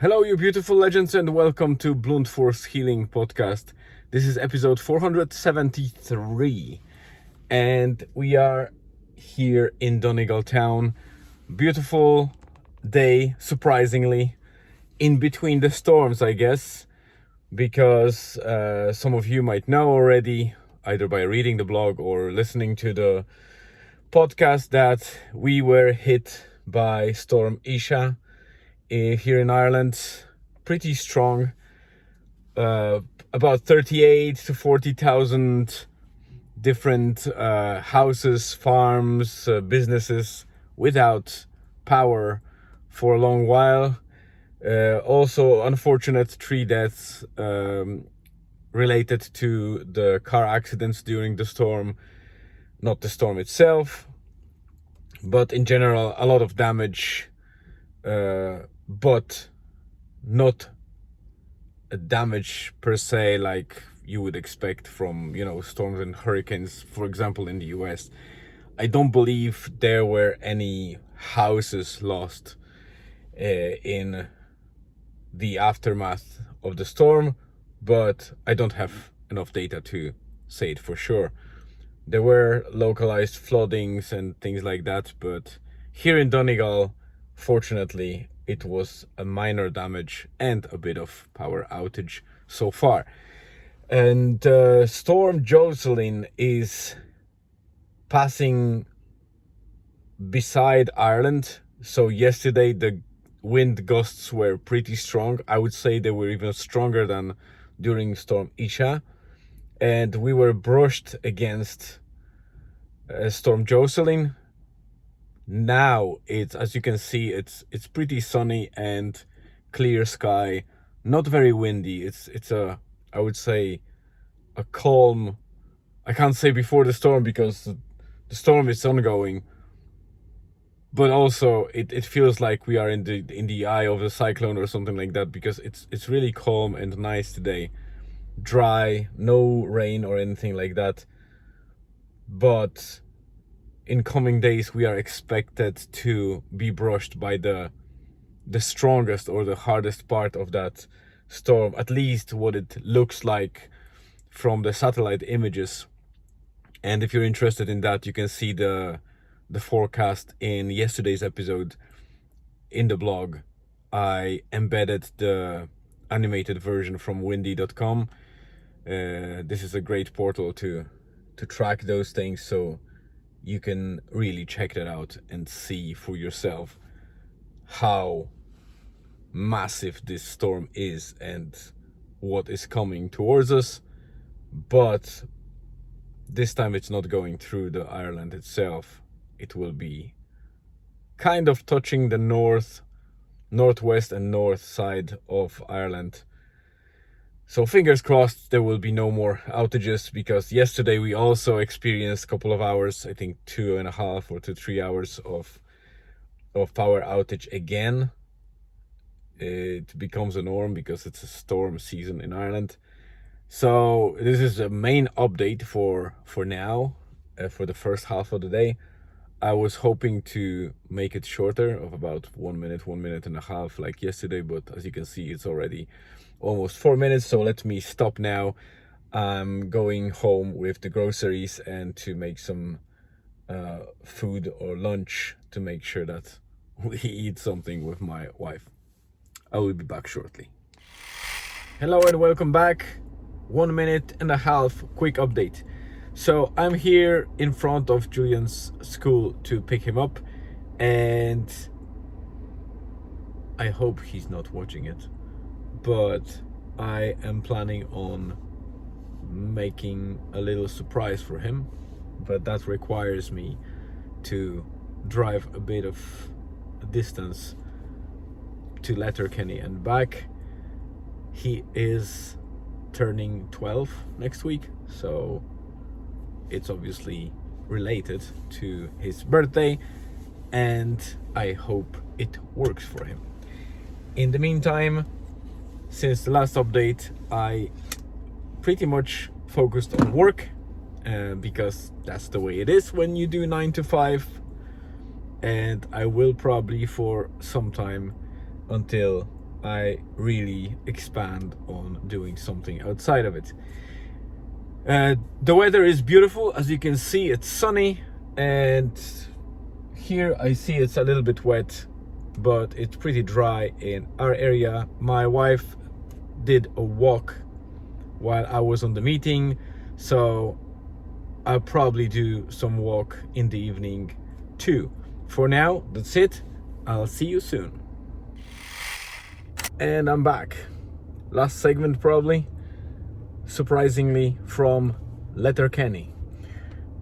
Hello, you beautiful legends, and welcome to Blunt Force Healing Podcast. This is episode 473, and we are here in Donegal town. Beautiful day, surprisingly, in between the storms, I guess, because some of you might know already, either by reading the blog or listening to the podcast, that we were hit by Storm Isha here in Ireland. Pretty strong, about 38 to 40,000 different houses, farms, businesses without power for a long while. Also unfortunate 3 deaths related to the car accidents during the storm. Not the storm itself, but in general a lot of damage, but not a damage per se like you would expect from, storms and hurricanes, for example, in the US. I don't believe there were any houses lost in the aftermath of the storm, but I don't have enough data to say it for sure. There were localized floodings and things like that, but here in Donegal, fortunately, it was a minor damage and a bit of power outage so far. And Storm Jocelyn is passing beside Ireland. So yesterday the wind gusts were pretty strong. I would say they were even stronger than during Storm Isha. And we were brushed against Storm Jocelyn. Now it's, as you can see, it's pretty sunny and clear sky, not very windy. It's a, I would say, a calm. I can't say before the storm because the storm is ongoing, but also it feels like we are in the eye of the cyclone or something like that, because it's really calm and nice today. Dry, no rain or anything like that, but in coming days we are expected to be brushed by the strongest or the hardest part of that storm, at least what it looks like from the satellite images. And if you're interested in that, you can see the forecast in yesterday's episode in the blog. I embedded the animated version from windy.com. This is a great portal to track those things, so you can really check that out and see for yourself how massive this storm is and what is coming towards us. But this time it's not going through the Ireland itself. It will be kind of touching the northwest and north side of Ireland. So fingers crossed there will be no more outages, because yesterday we also experienced a couple of hours, I think 2.5 or 3 hours of power outage again. It becomes a norm because it's a storm season in Ireland. So this is a main update for now, for the first half of the day. I was hoping to make it shorter, of about 1 minute and a half like yesterday, but as you can see it's already almost 4 minutes, so let me stop now. I'm going home with the groceries and to make some food or lunch, to make sure that we eat something with my wife. I will be back shortly. Hello and welcome back. 1 minute and a half quick update. So I'm here in front of Julian's school to pick him up, and I hope he's not watching it, but I am planning on making a little surprise for him, but that requires me to drive a bit of a distance to Letterkenny and back. He is turning 12 next week, so it's obviously related to his birthday, and I hope it works for him. In the meantime, since the last update, I pretty much focused on work, because that's the way it is when you do 9 to 5, and I will probably for some time until I really expand on doing something outside of it. The weather is beautiful. As you can see, it's sunny, and here I see it's a little bit wet, but it's pretty dry in our area. My wife did a walk while I was on the meeting, so I'll probably do some walk in the evening too. For now, that's it. I'll see you soon. And I'm back. Last segment probably, surprisingly, from Letterkenny.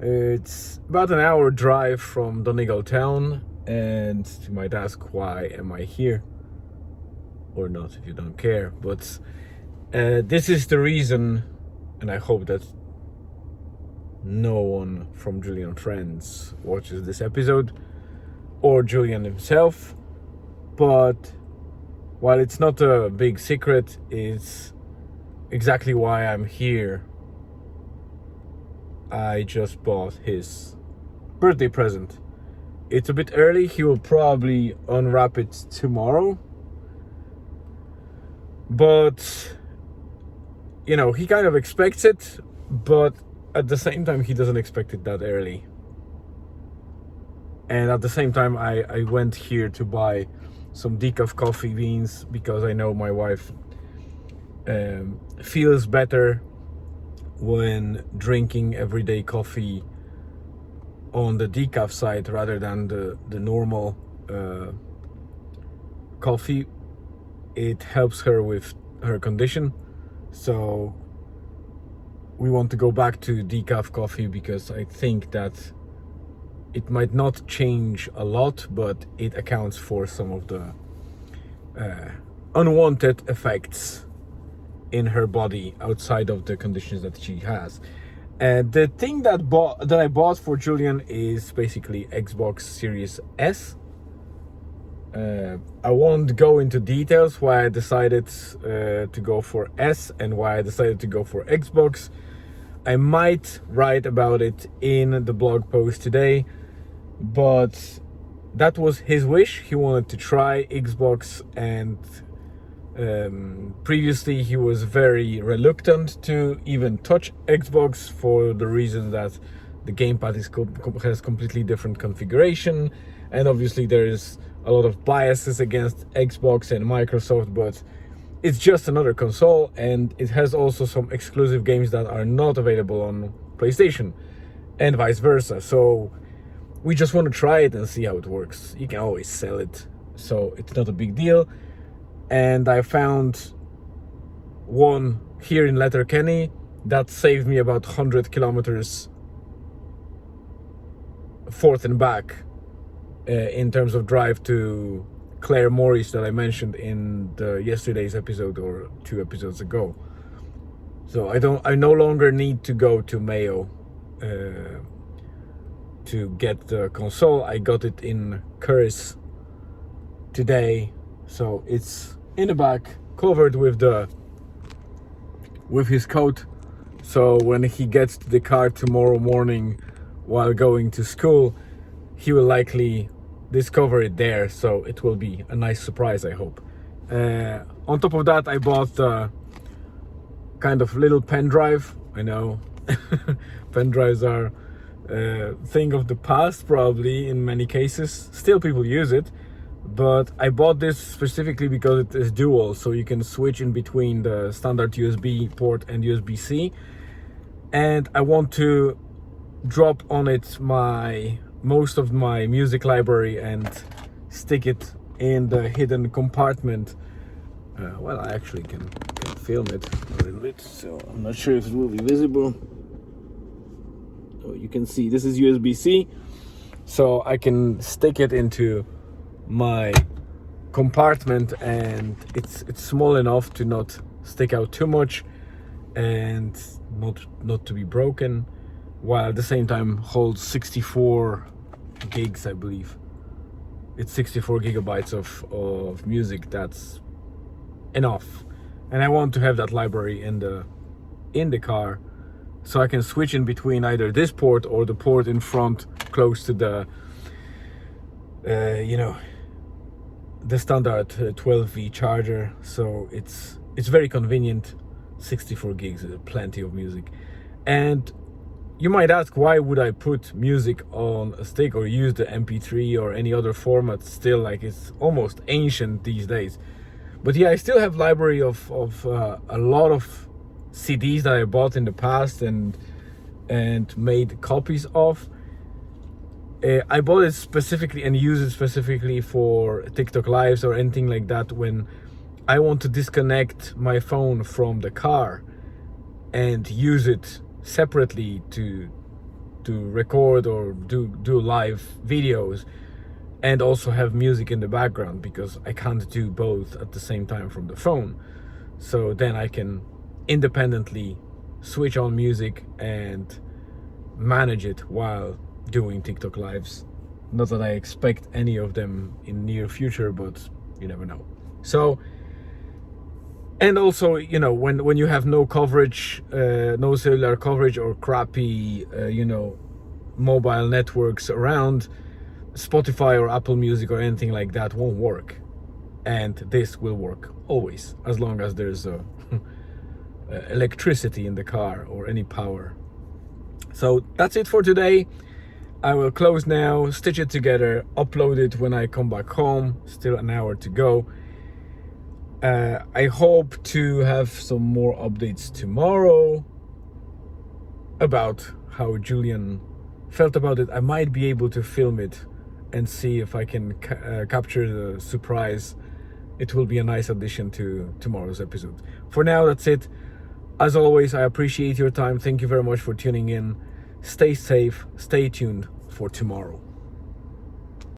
It's about an hour drive from Donegal town, and you might ask, why am I here? Or not, if you don't care, but this is the reason, and I hope that no one from Julian Friends watches this episode, or Julian himself, but while it's not a big secret, it's exactly why I'm here. I just bought his birthday present. It's a bit early. He will probably unwrap it tomorrow, but you know, he kind of expects it, but at the same time he doesn't expect it that early. And at the same time, I went here to buy some decaf coffee beans, because I know my wife feels better when drinking everyday coffee on the decaf side rather than the normal coffee. It helps her with her condition, so we want to go back to decaf coffee, because I think that it might not change a lot, but it accounts for some of the unwanted effects in her body outside of the conditions that she has. And the thing that I bought for Julian is basically Xbox Series S. I won't go into details why I decided to go for S and why I decided to go for Xbox. I might write about it in the blog post today, but that was his wish. He wanted to try Xbox, and previously he was very reluctant to even touch Xbox for the reason that the gamepad has completely different configuration, and obviously there is a lot of biases against Xbox and Microsoft, but it's just another console, and it has also some exclusive games that are not available on PlayStation, and vice versa. So we just want to try it and see how it works. You can always sell it, so it's not a big deal. And I found one here in Letterkenny that saved me about 100 kilometers forth and back in terms of drive to Clare Morris that I mentioned in the yesterday's episode or 2 episodes ago. So I no longer need to go to Mayo to get the console. I got it in Curris today, so it's in the back, covered with his coat. So when he gets to the car tomorrow morning while going to school, he will likely discover it there, so it will be a nice surprise, I hope. On top of that, I bought the kind of little pen drive. I know pen drives are thing of the past probably in many cases. Still people use it, but I bought this specifically because it is dual, so you can switch in between the standard USB port and USB-C, and I want to drop on it most of my music library and stick it in the hidden compartment. Well, I actually can film it a little bit, so I'm not sure if it will be visible. Oh, you can see this is USB-C, so I can stick it into my compartment, and it's small enough to not stick out too much and not to be broken, while at the same time holds 64 gigs, I believe. It's 64 gigabytes of music. That's enough, and I want to have that library in the car, so I can switch in between either this port or the port in front close to the the standard 12V charger, so it's very convenient. 64 gigs is plenty of music. And you might ask, why would I put music on a stick or use the MP3 or any other format still? Like, it's almost ancient these days. But yeah, I still have library of a lot of CDs that I bought in the past and made copies of. I bought it specifically and use it specifically for TikTok lives or anything like that when I want to disconnect my phone from the car and use it separately to record or do live videos, and also have music in the background, because I can't do both at the same time from the phone. So then I can independently switch on music and manage it while doing TikTok lives. Not that I expect any of them in near future, but you never know. So, and also, you know, when you have no coverage, no cellular coverage, or crappy mobile networks around, Spotify or Apple Music or anything like that won't work. And this will work always, as long as there's electricity in the car or any power. So that's it for today. I will close now, stitch it together, upload it when I come back home. Still an hour to go. I hope to have some more updates tomorrow about how Julian felt about it. I might be able to film it and see if I can capture the surprise. It will be a nice addition to tomorrow's episode. For now, that's it. As always, I appreciate your time. Thank you very much for tuning in. Stay safe, stay tuned for tomorrow.